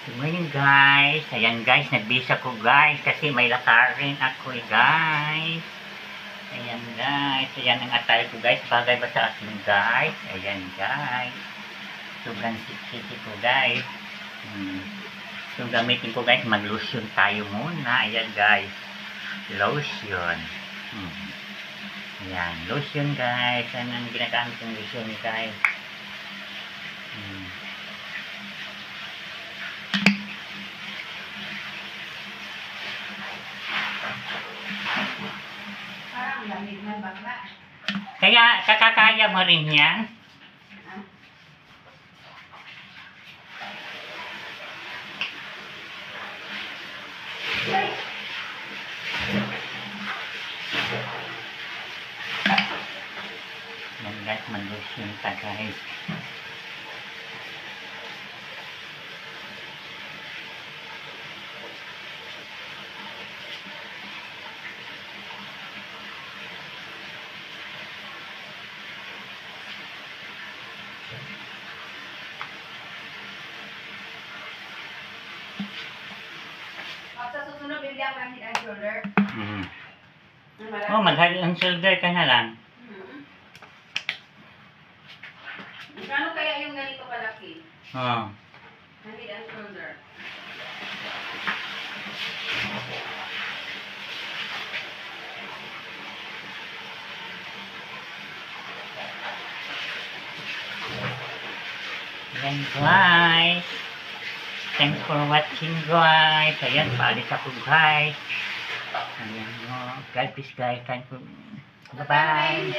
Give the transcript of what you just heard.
Good morning guys. Ayan guys, nagbisa ko guys kasi may lakarin ako guys. Ayan guys, ayan ang atay ko guys. Bagay ba sa akin guys? Ayan guys. Sobrang siksi ko guys. So gamitin ko guys, mag-lotion tayo muna. Ayan guys. Lotion. Ayan, lotion guys. Ayan ang ginagamit ng lotion guys. Parang lamig na bakla. Kaya kakakaya mo rin yan? Yan guys, mag-lotion ta guys. Sa susunod, bibili ako ng head and shoulder. Oh, mag-head and shoulder ka na lang. Kano kaya yung ganito kalaki? Oh. Ng head and shoulder. Ayan guys. Thanks for watching guys. Ayan, paalis ako guys. Ayan mo. God bless guys. Thank you. Bye-bye.